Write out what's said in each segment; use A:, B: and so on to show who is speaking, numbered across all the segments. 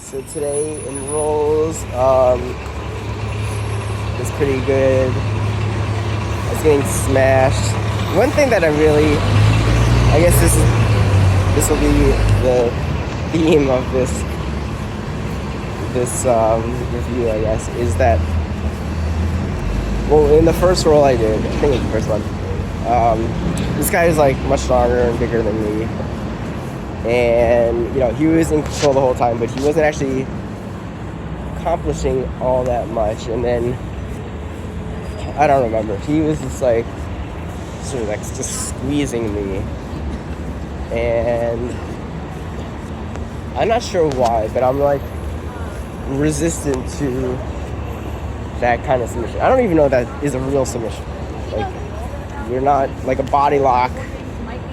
A: So today in rolls was pretty good. I was getting smashed. One thing that I guess this will be the theme of this review, I guess, is that, well, in the first roll I did, I think it was the first one, this guy is like much stronger and bigger than me, and he was in control the whole time, but he wasn't actually accomplishing all that much. And then I don't remember, he was just like sort of like just squeezing me, and I'm not sure why, but I'm like resistant to that kind of submission. I don't even know if that is a real submission. Like, you're not like a body lock.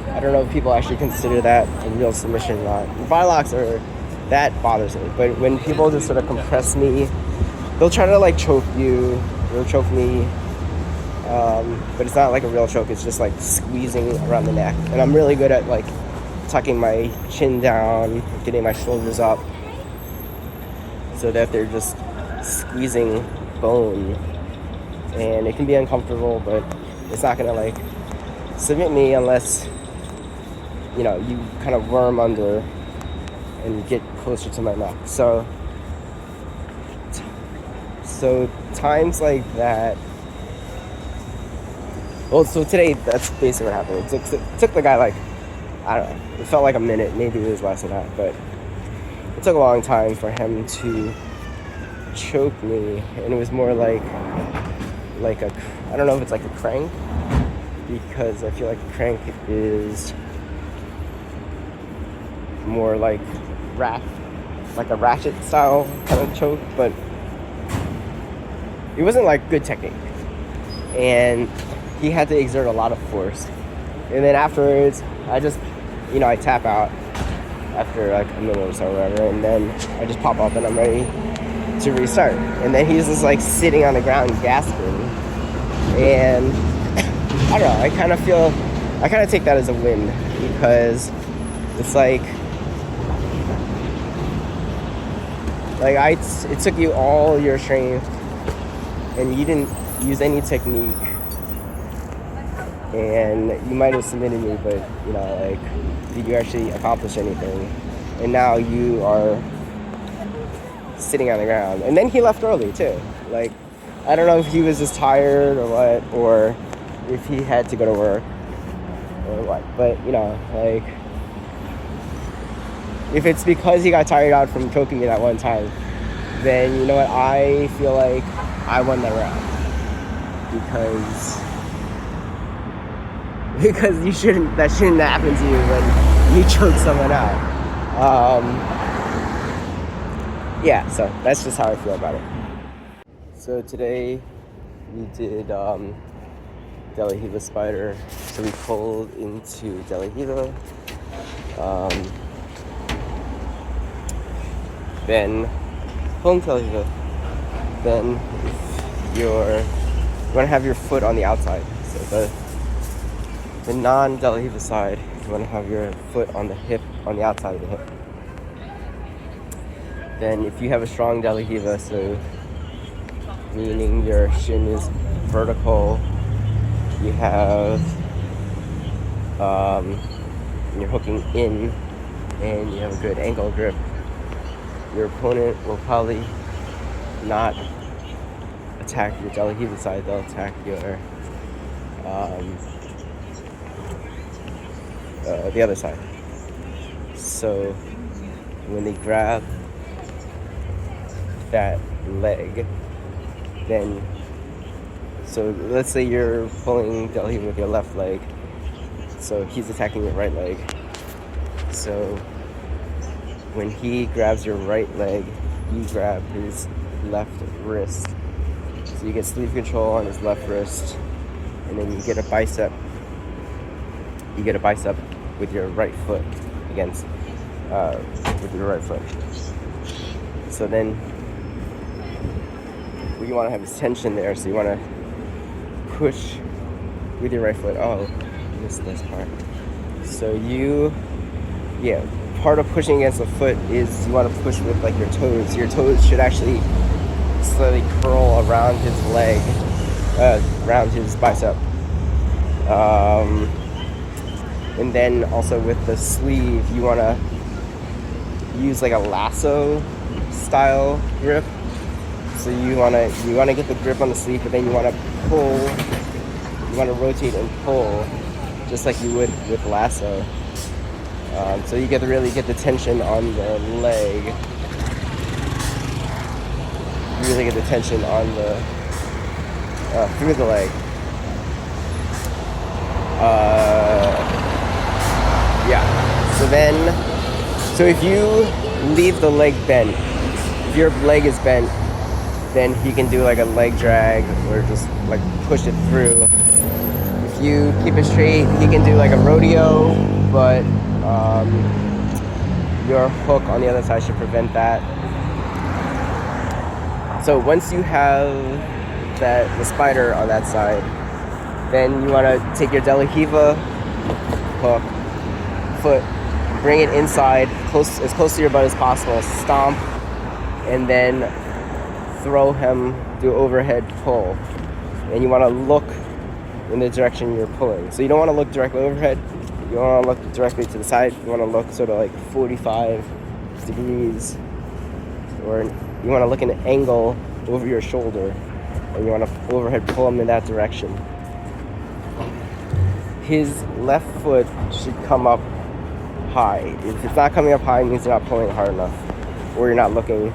A: I don't know if people actually consider that a real submission or not. Body locks that bothers me. But when people just sort of compress me, they'll try to like choke you, they'll choke me. But it's not like a real choke, it's just like squeezing around the neck. And I'm really good at like tucking my chin down, getting my shoulders up, so that they're just squeezing bone. And it can be uncomfortable, but it's not gonna like submit me unless you kind of worm under and get closer to my neck. So times like that. Well, so today that's basically what happened. It took the guy like, I don't know, it felt like a minute, maybe it was less than that, but it took a long time for him to choke me. And it was more like I don't know if it's like a crank, because I feel like a crank is more like a ratchet style kind of choke, but it wasn't like good technique, and he had to exert a lot of force. And then afterwards I just I tap out after like a minute or so or whatever, and then I just pop up and I'm ready to restart. And then he's just like sitting on the ground gasping, and I don't know, I kind of take that as a win, because it's like it took you all your strength and you didn't use any technique, and you might have submitted me, but did you actually accomplish anything? And now you are sitting on the ground. And then he left early too. Like, I don't know if he was just tired or what, or if he had to go to work or what, but if it's because he got tired out from choking me that one time, then you know what, I feel like I won that round, because that shouldn't happen to you when you choke someone out. Yeah, so that's just how I feel about it. So today we did Delhi Hiva Spider. So we pulled into Delhi Hiva, then pull into Delhi Hiva. Then you want to have your foot on the outside. So the non-Delhi Hiva side, you want to have your foot on the hip, on the outside of the hip. Then if you have a strong Delhi Hiva, so meaning your shin is vertical, you have you're hooking in, and you have a good ankle grip, your opponent will probably not attack your Delhi Hiva side, they'll attack your the other side. So when they grab that leg, then, so let's say you're pulling Delhi with your left leg, so he's attacking your right leg. So when he grabs your right leg, you grab his left wrist. So you get sleeve control on his left wrist, and then you get a bicep. You get a bicep with your right foot with your right foot. So then what you want to have is tension there, so you want to push with your right foot. Oh, I missed this part. So you part of pushing against the foot is you want to push with like your toes. Your toes should actually slightly curl around his leg, around his bicep. And then also with the sleeve, you want to use like a lasso style grip. So you want to get the grip on the sleeve, but then you want to pull. You want to rotate and pull, just like you would with lasso. So you really get the tension on the leg. You really get the tension on the through the leg. So if you leave the leg bent, if your leg is bent, then he can do like a leg drag or just like push it through. If you keep it straight, he can do like a rodeo, but your hook on the other side should prevent that. So once you have the spider on that side, then you want to take your De La Riva hook, foot, bring it inside, as close to your butt as possible, stomp, and then throw him, do overhead pull. And you want to look in the direction you're pulling. So you don't want to look directly overhead, you don't want to look directly to the side, you want to look sort of like 45 degrees, or you want to look at an angle over your shoulder, and you want to overhead pull him in that direction. His left foot should come up high. If it's not coming up high, it means you're not pulling hard enough, or you're not looking,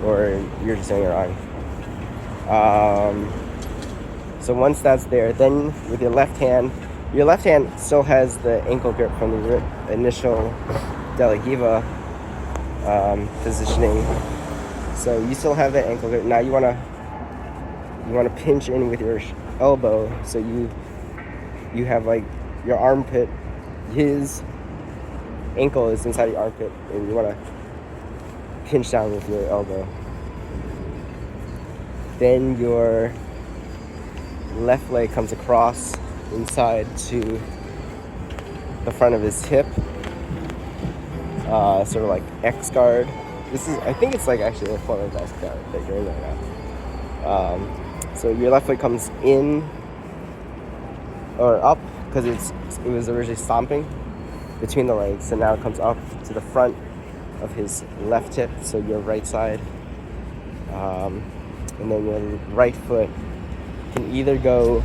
A: or you're just doing it wrong. So once that's there, then with your left hand still has the ankle grip from the initial De La Riva positioning. So you still have that ankle grip. Now you wanna pinch in with your elbow, so you have like your armpit. His ankle is inside your armpit, and you wanna pinch down with your elbow. Then your left leg comes across inside to the front of his hip, sort of like X guard. I think it's like actually a form of X guard that you're in right now. So your left leg comes in or up, because it was originally stomping between the legs, so now it comes up to the front of his left hip, so your right side, and then your right foot can either go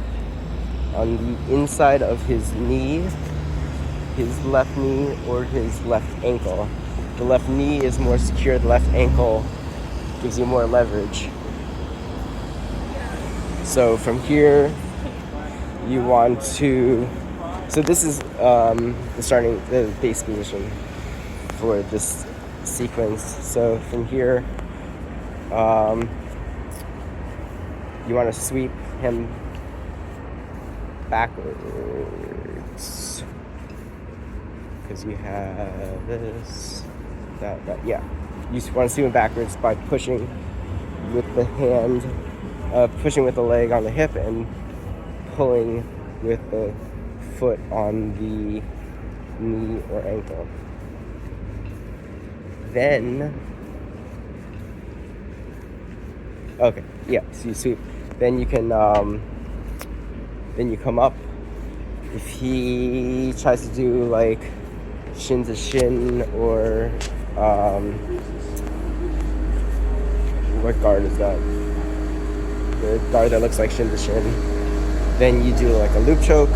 A: on the inside of his knee, his left knee, or his left ankle. The left knee is more secure, the left ankle gives you more leverage. So from here, you want to, so this is the base position for this sequence. So from here, you want to sweep him backwards, because you have this, that, yeah. You want to sweep him backwards by pushing with the hand, pushing with the leg on the hip, and pulling with the foot on the knee or ankle. Then, okay, yeah, so you sweep. Then you can, then you come up. If he tries to do like shin to shin, or what guard is that? The guard that looks like shin to shin. Then you do like a loop choke.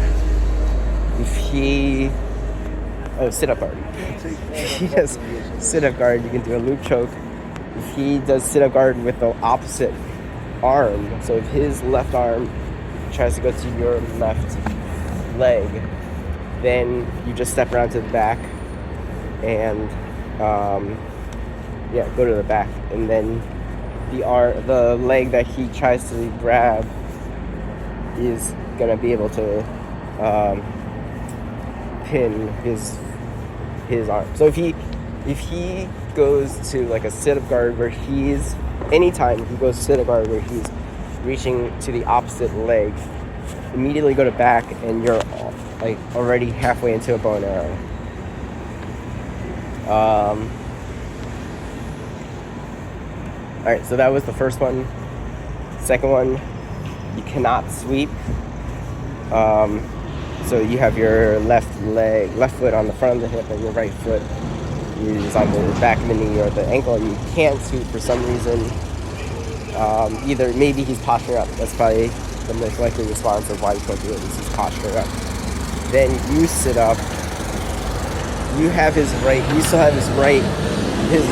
A: If he, sit-up guard. If he does sit-up guard, you can do a loop choke. If he does sit-up guard with the opposite arm, so if his left arm tries to go to your left leg, then you just step around to the back and go to the back, and then the leg that he tries to grab is gonna be able to pin his arm. So if he goes to like a sit-up guard where anytime he goes to sit-up guard where he's reaching to the opposite leg, immediately go to back, and you're like already halfway into a bow and arrow. Alright, so that was the first one. Second one, you cannot sweep. So you have your left foot on the front of the hip, and your right foot is on the back of the knee or the ankle. You can't sweep for some reason. Either maybe he's posturing up. That's probably the most likely response of why you can't do it, is he's posturing up. Then you sit up. You still have his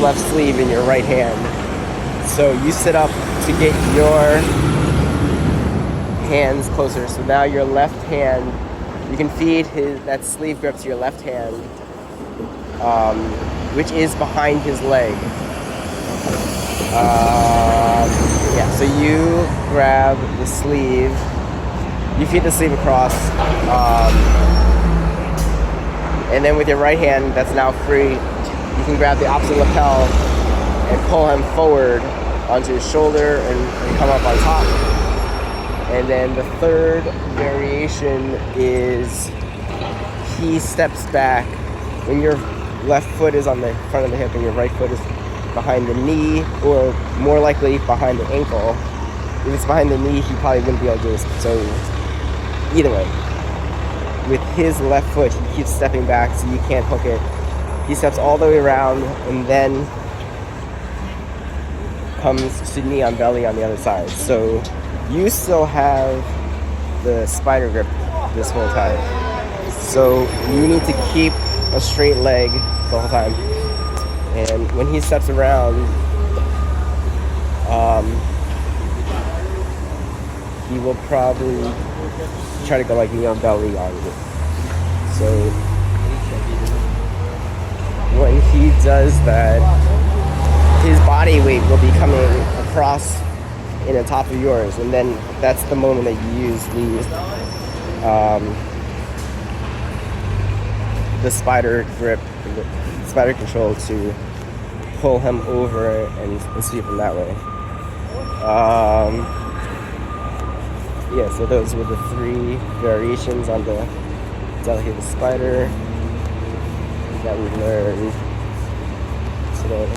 A: left sleeve in your right hand. So you sit up to get your hands closer. So now your left hand, you can feed that sleeve grip to your left hand, which is behind his leg. So you grab the sleeve, you feed the sleeve across, and then with your right hand that's now free, you can grab the opposite lapel and pull him forward onto his shoulder and come up on top. And then the third variation is he steps back when your left foot is on the front of the hip and your right foot is behind the knee, or more likely behind the ankle. If it's behind the knee, he probably wouldn't be able to do this. So either way, with his left foot, he keeps stepping back so you can't hook it. He steps all the way around and then comes to knee on belly on the other side. So you still have the spider grip this whole time. So you need to keep a straight leg the whole time. And when he steps around, he will probably try to go like knee on belly on you. So when he does that, his body weight will be coming across in the top of yours, and then that's the moment that you use the spider grip, the spider control to pull him over and sweep him that way. So those were the three variations on the delicate spider that we learned today.